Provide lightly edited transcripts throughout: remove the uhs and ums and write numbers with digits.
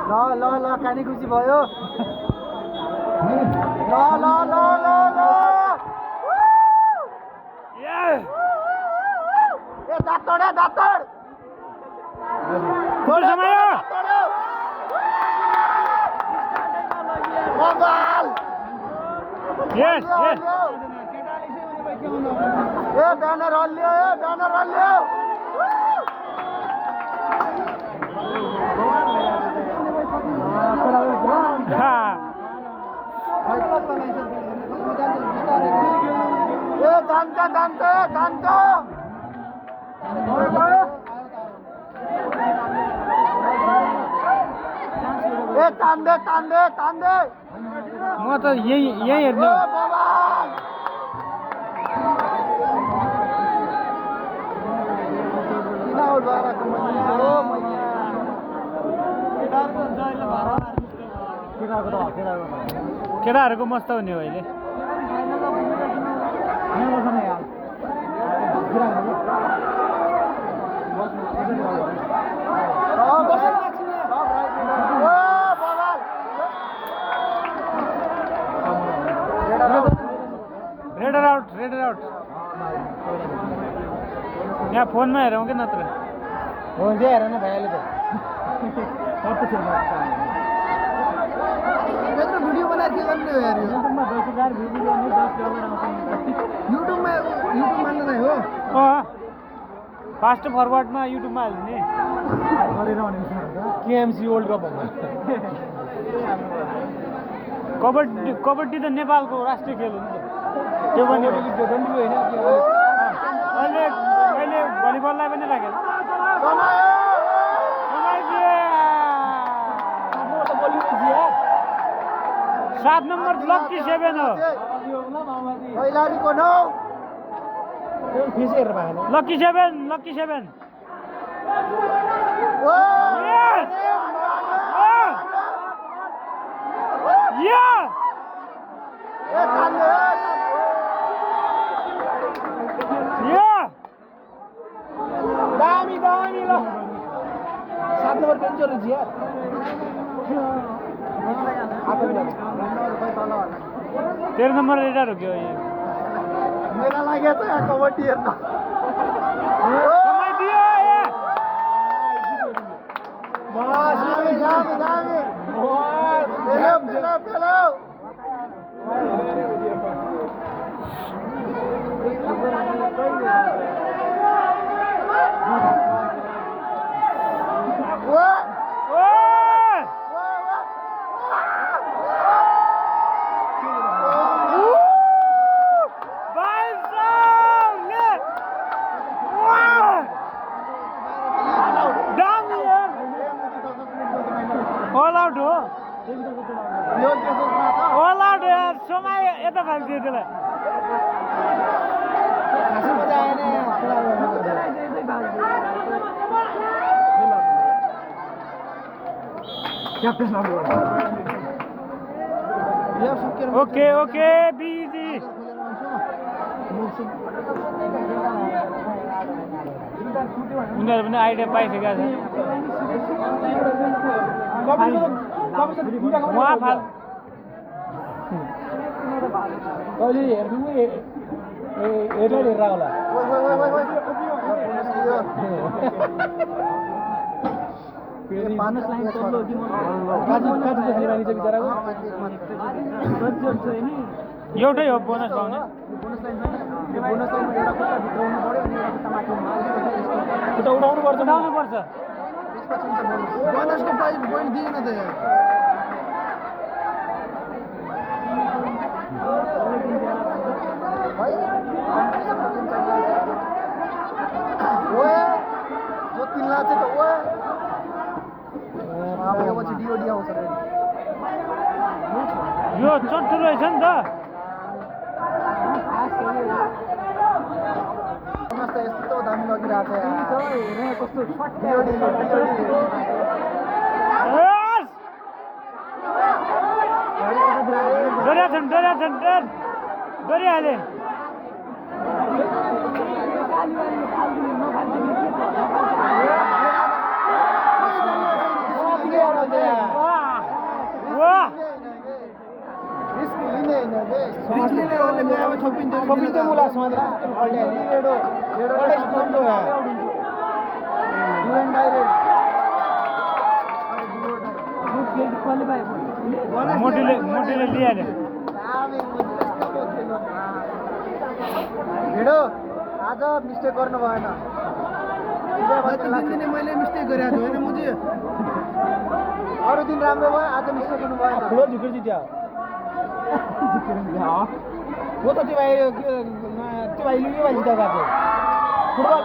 ल ल ल कानी खुसी भयो ल ल ल ल ल ए दातड थोरै समय बबाल यस यस ए ब्यानर हल्लियो ए जान्छ ए तान्दे म त यही हेर्नु केटाहरूको मस्त हुने हो अहिले रेडर आउट यहाँ फोनमा हेरौँ कि नत्र हुन्छ हेर न भाइले त भिडियो बनाएर के गर्नु यार युट्युबमा मान्दैन हो फास्ट फरवर्डमा युट्युबमा हाल्ने केएमसी वर्ल्ड कप कबड्डी त नेपालको राष्ट्रिय खेल हो नि त त्यो पनि अहिले भलिबललाई पनि राखेको 7 नम्बर लक्की 7 हो लक्की 7 दामी ल 7 नम्बर पेन्चर जिया तेरो नम्बर रेडर हो क्या ये मेला लाग्यो त कबड्डी हेर्न समय दियो ए बस दामी पेलो ऑल आउट यार समय यता भाग्दियो त्यसलाई मजा आएन ओके बिजी उनीहरू पनि आइडिया पाइसकेका छ उहाँ फाल कहिले हेर्नु हेरेर होला एउटै हो बोनस पाउने उडाउनु पर्छ बोनसको पोइन्ट दिएन त जो 3 लाख चाहिँ त पछि डिओडी आउँछ यो चट्टु रहेछ नि त यस्तो दामी लगिरहेको छ डरिहाले वाह रिस्क लिने हैन बे रिस्क लिने हो भने गएमा छोपिन्थ्यो छोपिन्थ्यो मुला समाज अल्ले एडो एडो फोटो है डुएन डाइरेक्ट मोटीले लिहाल्यो भिडो आज मिस्टेक गर्नु भएन दिन मैले मिस्टेक गरेको छु होइन मुझे अरू दिन राम्रो भयो आज मिस्टेक गर्नु भएन ठुलो झुकेर जित्यो हो त त्यो भाइ लुयो भाइ जित्यो गएको फुटबल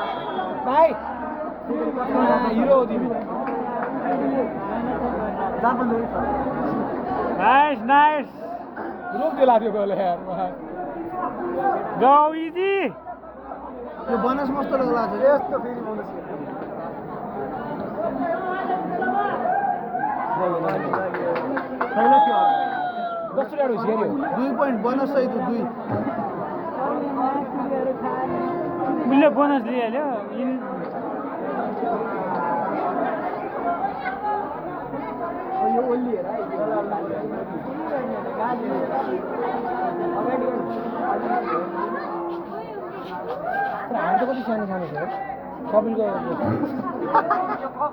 भाइ हिरो हो तिमी नाइस रोक दियो लाग्यो गोल यार गो इजी यो बनस मस्तो लाग्छ यस्तो फेरि बोनस छैन त्यो 10 रुपैयाँ होइसक्यो 2 पोइन्ट बोनस सहित 2 उसले बोनस लिइहाल्यो यो ओल्ली हेर हामी त कति सानो सानो छ कपिलको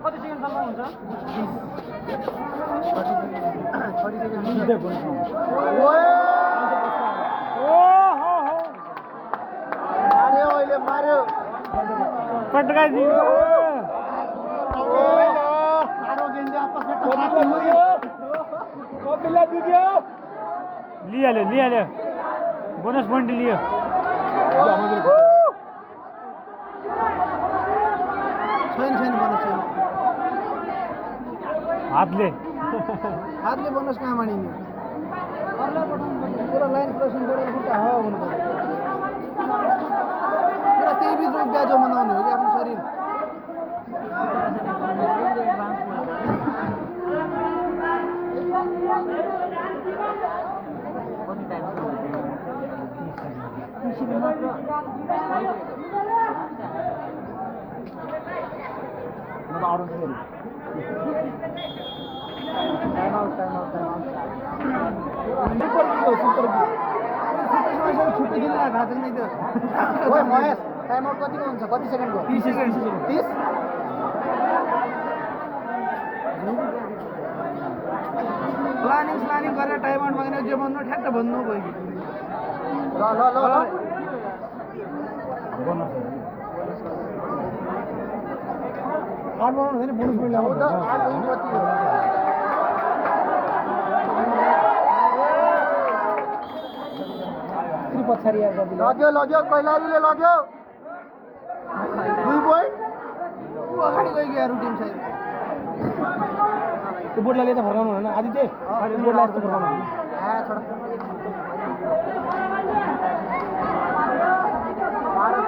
कति सेकेन्डसम्म हुन्छ 30 सेकेन्ड मार्यो अहिले मार्यो पटकाइदियो लिइहाल्यो बोनस पोइन्ट लियो छैन बोनस छैन हातले बोनस कहाँ मानिने पुरा लाइन क्रसिङ गरेर खुट्टा हावा हुनु पर्यो पुरा त्यही बिच ब्याजो मनाउने हो कि आफ्नो शरीर छुट्टी दिन थाहा छैन त्यो ओए महेश टाइम आउट कतिको हुन्छ कति सेकेन्डको 30 सेकेन्ड 30 प्लानिङ गरेर टाइम आउट मागेर जे भन्नु ठ्याक्क भन्नु भयो कि ल आठ बनाउनु छैन बोनस पोइन्ट ल्याउनु पछाडि लग्यो कैलालीले लग्यो 2 पोइन्ट ऊ अगाडि गइगयो अरू टिम चाहिँ त्यो बोर्डलाई त फर्काउनु होइन आदित्य बोर्डलाई यस्तो फर्काउनु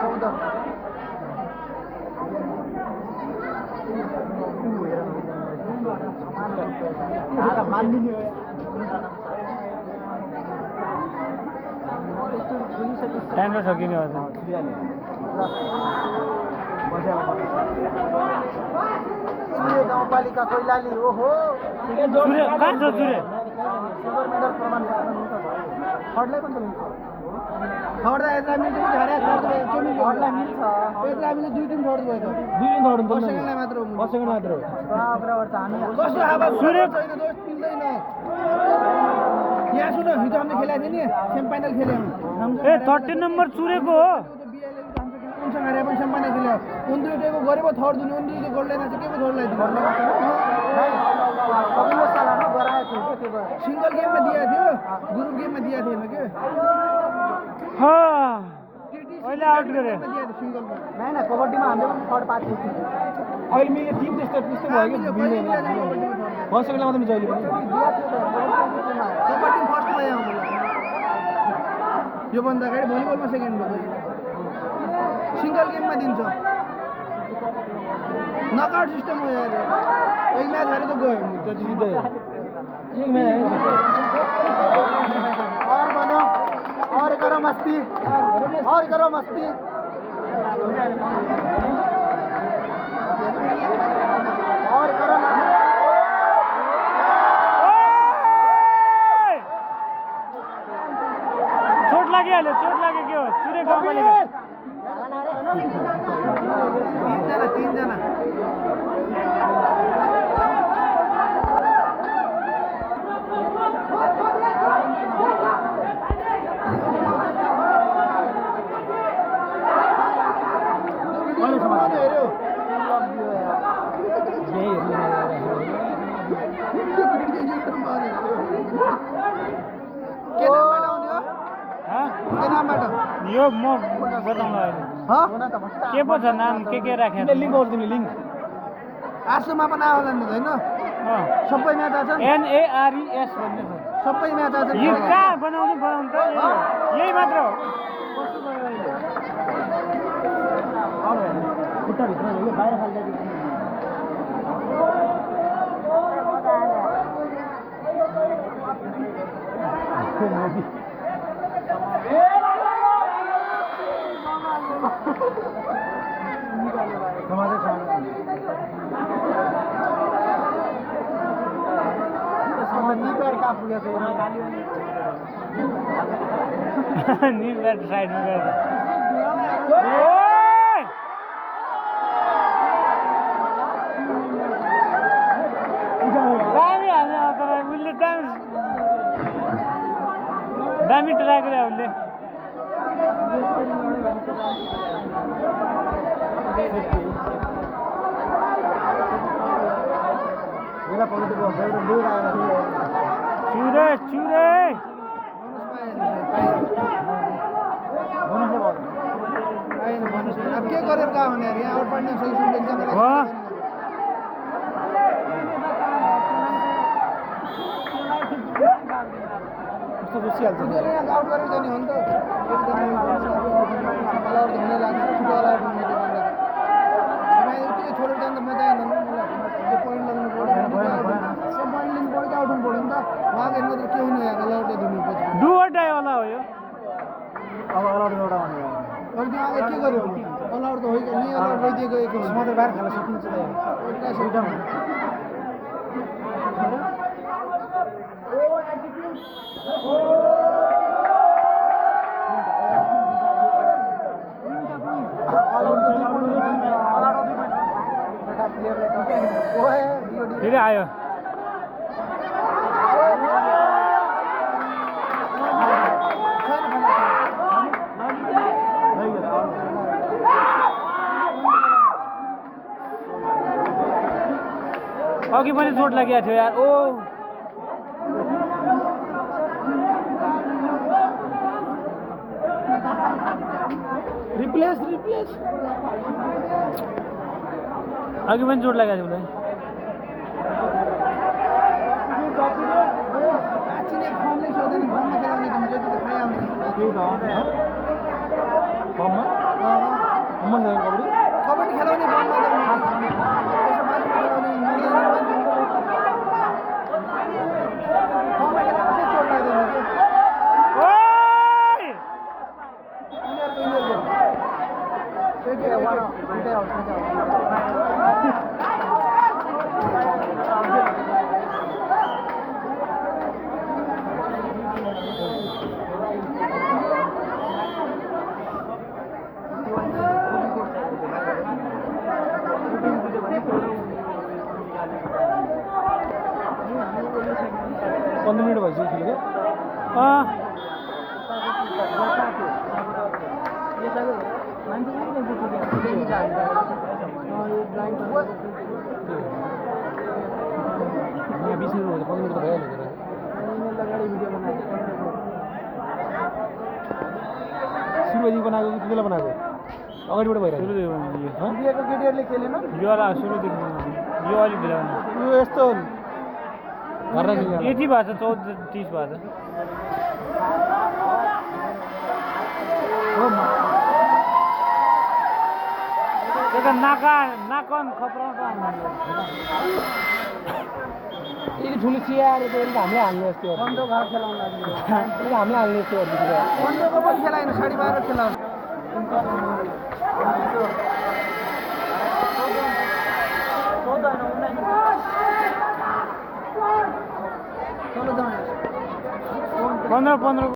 छोड 12 14 मान्दिने हो टाइम र सकिने हो सूर्य गाउँपालिका कैलाली ओहो सूर्य कहाँ छ सूर्य सिल्भर मेडल प्रमाण थर्डलाई पनि त मिल्छ थर्ड यता मिल्छ कि झरे थर्डलाई मिल्छ यता हामीले 2 टिम थर्ड भयो त 2 दिन थर्ड हुन्छ सेकेन्डलाई मात्र हो सेकेन्ड मात्र हो बराबर छ हामी कस्तो हावा सूर्य छैन दोस्त मिल्दैन यहाँ सुन हिजो हामीले खेलेको थियो नि सेमी फाइनल खेल्यौँ ए 13 नम्बर सूर्यको हो उनसँग हारे पनि सेमी फाइनल खेल्यो उनले गरेको थर्ड दिनु उनले गोल्ड लाइन चाहिँ के को थर्ड लाइन अघिल्लो साल हामी गराएको थियो त्यो भएर सिंगल गेममा दिएको थियो ग्रुप गेममा दिएको थिएन के अहिले आउट गरे सिंगलमा होइन कबड्डीमा हामीले पनि थर्ड पाएको थियो अहिले मिल्ने टिम त्यस्तो भयो कि फर्स्ट सेकेन्डमा त मिल्छ अहिले पनि कबड्डी फर्स्ट भयो मलाई योभन्दा अगाडि भलिबलमा सेकेन्ड भयो सिंगल गेममा दिन्छ नकआउट सिस्टम हो यार एक म्याच हारे त गयो जति जित्दै एक म्याच और बनो और करो मस्ती और करो मस्ती और करो पडिहाल्यो चोट लाग्यो के हो चुरे गाउँपालिका तीनजना हेऱ्यो के नामबाट यो म बताउँला अहिले के पो छ नाम के राखेर लिङ्क आउँछ तिमीले लिङ्क आसुमा पनि आउला नि होइन सबै म्याच आछ NARES भन्ने छ सबै म्याच आछ यो कहाँ बनाउनु त यही मात्र हो खुट्टाभित्र यो बाहिर फाल्दा नील साइड में गएर दामी हाल्ने तर उसले दामी ट्राई गरे उसले चुरे चुरे अब के गरेर गयो भने यहाँ आउट पार्ने सल्युसन एक्जाम आउट गरेर जाने हो नि त हुने लाग्छ उत्तिकै छोडेर जानु त मजा आएन नि मलाई त्यो पोइन्ट लगाउनु पऱ्यो पोइन्ट लिनु पऱ्यो कि आउट हुनु पऱ्यो नि त उहाँको हेर्नु त के हुनु यहाँ अलआउटै धुनु पछि डु अर डाई वाला हो यो अब अलआउट एउटा भन्यो अब त्यो आगे के गर्यो अलआउट त होइन नि अलआउट भइदिएको एक मात्रै बाहिर खेल्न सकिन्छ फेरि आयो अघि पनि चोट लागिएको थियो यार ओ रिप्लेस अघि पनि चोट लागेको थियो आछिने फर्मले सोध्दैन फर्ममा खेलाउने त जति त खाइहाल्छ त्यही त फर्ममा कबड्डी खेलाउने फर्ममा त त्यसो माथि खेलाउने फर्ममा खेलेपछि चोट लाग्दैन पन्ध्र मिनट भइसक्यो यहाँ 20 मिनट भयो 15 मिनट त भइहाल्यो सुरुदेखि बनाएको कि बेला बनाएको अगाडिबाट भइरहेको इन्डियाको केटीहरूले खेलेन यो वाला सुरुदेखि यो अलिक ढिलो यो यस्तो घरमा यति भएको छ 14-30 भएको छ त्यो नाकन खप्राउँछ यति ठुलो चियाएर त हामीले हाल्ने जस्तो बन्दो घाट खेलाउन लागि हामीले हाल्ने जस्तो बन्दोको पनि खेलाएन 12:30 खेलाउनु चलो जाउँ 15